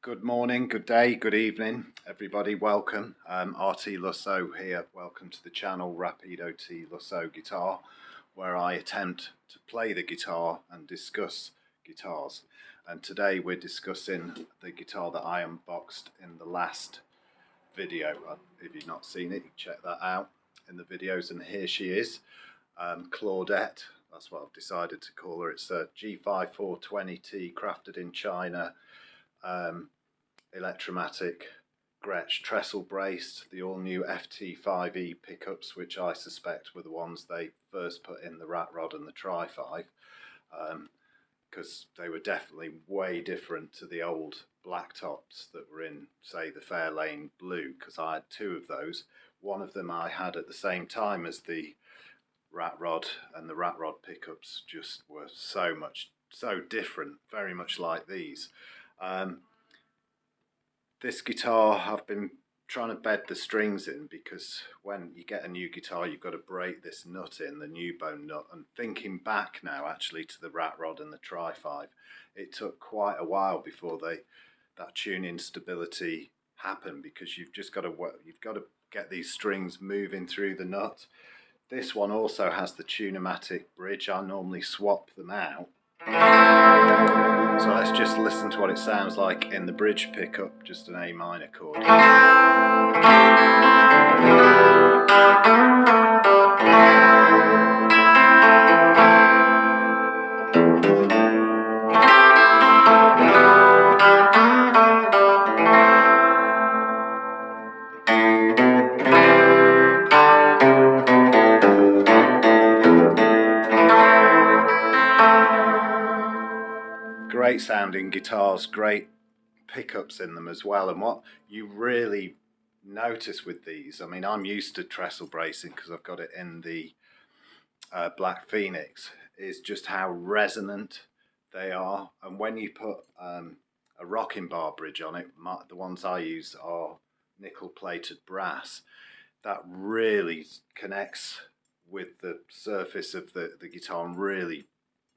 Good morning, good day, good evening, everybody. Welcome. RT Lusso here. Welcome to the channel Rapido T Lusso Guitar, where I attempt to play the guitar and discuss guitars. And today we're discussing the guitar that I unboxed in the last video. If you've not seen it, you can check that out in the videos. And here she is, Claudet. That's what I've decided to call her. It's a G5420T, crafted in China. Electromatic Gretsch trestle braced, the all new FT5E pickups, which I suspect were the ones they first put in the Rat Rod and the Tri-5, because they were definitely way different to the old black tops that were in, say, the Fairlane Blue, because I had two of those. One of them I had at the same time as the Rat Rod, and the Rat Rod pickups just were so different, very much like these. This guitar, I've been trying to bed the strings in, because when you get a new guitar you've got to break this nut in, the Nu-Bone nut. And thinking back now actually to the Rat Rod and the Tri-5, it took quite a while before that tuning stability happened, because you've got to get these strings moving through the nut. This one also has the Tune-O-Matic bridge. I normally swap them out. So let's just listen to what it sounds like in the bridge pickup, just an A minor chord. Great sounding guitars, great pickups in them as well. And what you really notice with these, I mean, I'm used to trestle bracing because I've got it in the Black Phoenix, is just how resonant they are. And when you put a rocking bar bridge on it, the ones I use are nickel plated brass, that really connects with the surface of the guitar and really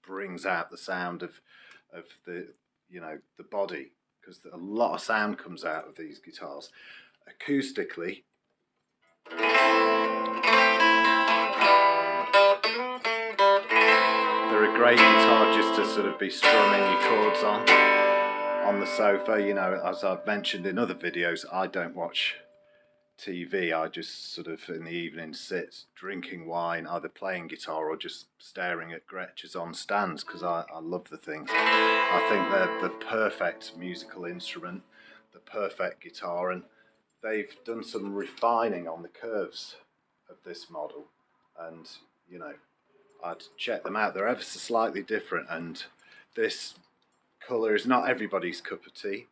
brings out the sound of the the body, because a lot of sound comes out of these guitars. Acoustically, they're a great guitar just to sort of be strumming your chords on the sofa. You know, as I've mentioned in other videos, I don't watch TV. I just sort of in the evening sit drinking wine, either playing guitar or just staring at Gretsch's on stands, because I love the things. I think they're the perfect musical instrument, the perfect guitar, and they've done some refining on the curves of this model, and you know, I'd check them out. They're ever so slightly different, and this colour is not everybody's cup of tea.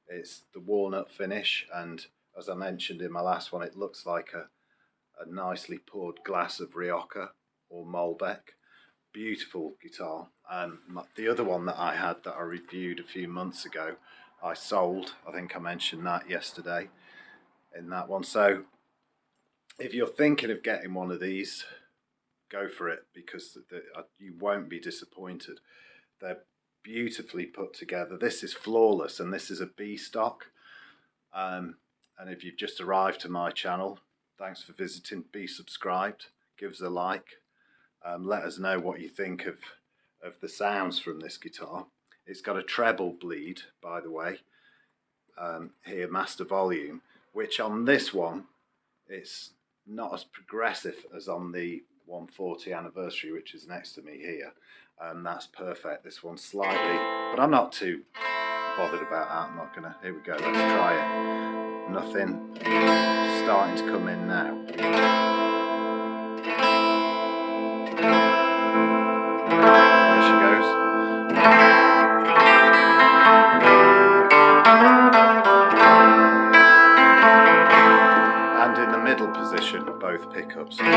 It's the walnut finish, and as I mentioned in my last one, it looks like a nicely poured glass of Rioja or Malbec. Beautiful guitar. The other one that I had that I reviewed a few months ago, I sold. I think I mentioned that yesterday in that one. So if you're thinking of getting one of these, go for it, because you won't be disappointed. They're beautifully put together. This is flawless, and this is a B stock. And if you've just arrived to my channel, thanks for visiting. Be subscribed, give us a like, let us know what you think of the sounds from this guitar. It's got a treble bleed, by the way, here, master volume, which on this one, it's not as progressive as on the 140 anniversary, which is next to me here. That's perfect. This one's slightly, but I'm not too bothered about that. I'm not gonna, here we go, let's try it. Nothing starting to come in now. There she goes. And in the middle position, both pickups. And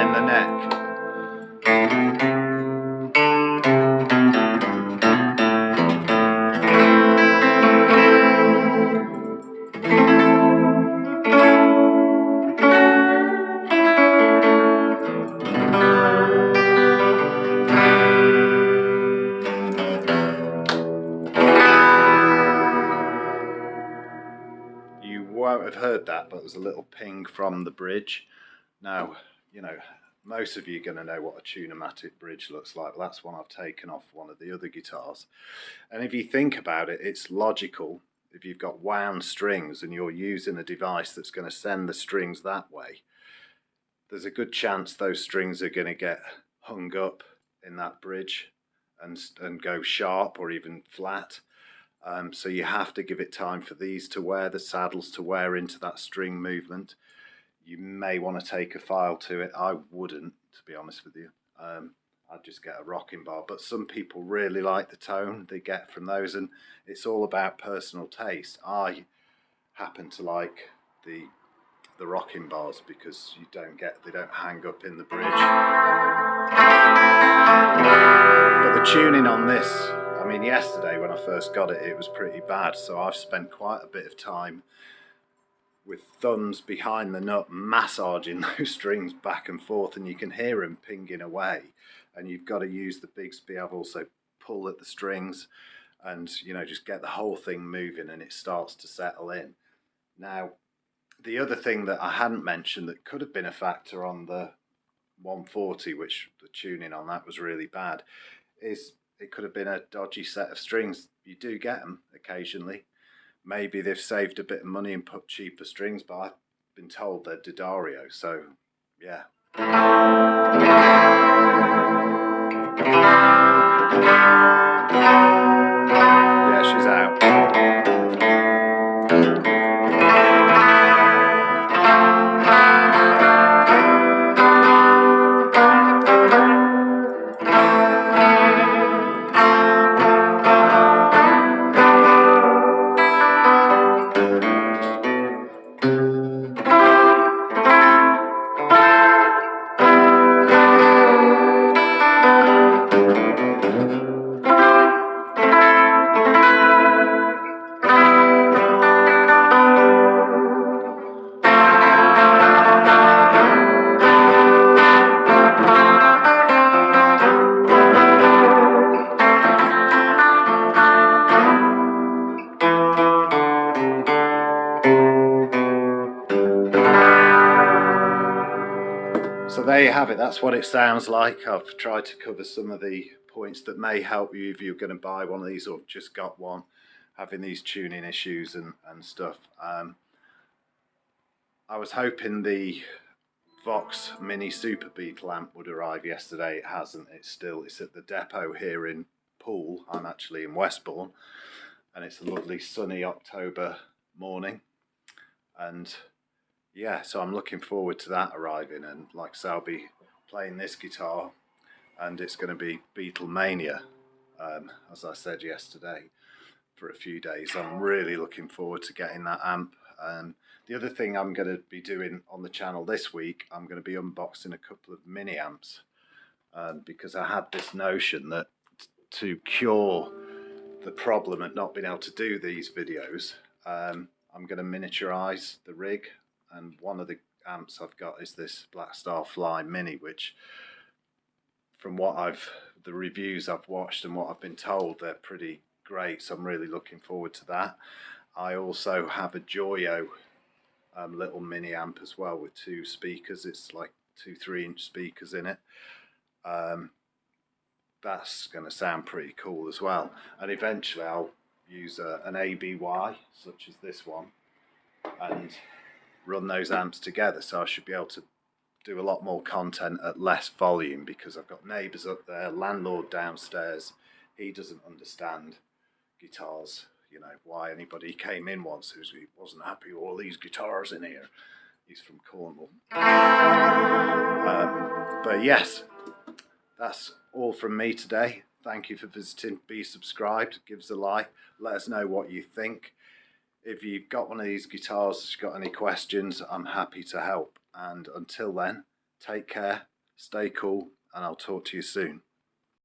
in the neck. have heard that, but there's a little ping from the bridge. Now, you know, most of you are going to know what a tune-o-matic bridge looks like. Well, that's one I've taken off one of the other guitars. And if you think about it, it's logical. If you've got wound strings and you're using a device that's going to send the strings that way, there's a good chance those strings are going to get hung up in that bridge and go sharp or even flat. So you have to give it time for these to wear, the saddles to wear into that string movement. You may want to take a file to it. I wouldn't, to be honest with you. I'd just get a rocking bar. But some people really like the tone they get from those, and it's all about personal taste. I happen to like the rocking bars because they don't hang up in the bridge. But the tuning on this, I mean, yesterday when I first got it, it was pretty bad. So I've spent quite a bit of time with thumbs behind the nut massaging those strings back and forth, and you can hear them pinging away. And you've got to use the Bigsby. I've also pulled at the strings and, you know, just get the whole thing moving, and it starts to settle in. Now, the other thing that I hadn't mentioned that could have been a factor on the 140, which the tuning on that was really bad, is it could have been a dodgy set of strings. You do get them occasionally. Maybe they've saved a bit of money and put cheaper strings, but I've been told they're D'Addario, so yeah. Yeah, she's out. So there you have it. That's what it sounds like. I've tried to cover some of the points that may help you if you're going to buy one of these or just got one, having these tuning issues and stuff. I was hoping the Vox Mini Super Beetle amp would arrive yesterday. It hasn't. It's at the depot here in Poole. I'm actually in Westbourne, and it's a lovely sunny October morning. And yeah, so I'm looking forward to that arriving, and like I say, I'll be playing this guitar, and it's going to be Beatlemania, as I said yesterday, for a few days. I'm really looking forward to getting that amp. The other thing I'm going to be doing on the channel this week, I'm going to be unboxing a couple of mini amps, because I had this notion that to cure the problem of not being able to do these videos, I'm going to miniaturize the rig. And one of the amps I've got is this Black Star Fly Mini, which from the reviews I've watched and what I've been told, they're pretty great. So I'm really looking forward to that. I also have a Joyo little mini amp as well with two speakers. It's like 2 3-inch speakers in it. That's going to sound pretty cool as well. And eventually I'll use an ABY such as this one and run those amps together, so I should be able to do a lot more content at less volume, because I've got neighbours up there, landlord downstairs. He doesn't understand guitars, you know, why anybody came in once who wasn't happy with all these guitars in here. He's from Cornwall. But yes, that's all from me today. Thank you for visiting. Be subscribed, give us a like, let us know what you think. If you've got one of these guitars, got any questions, I'm happy to help. And until then, take care, stay cool, and I'll talk to you soon.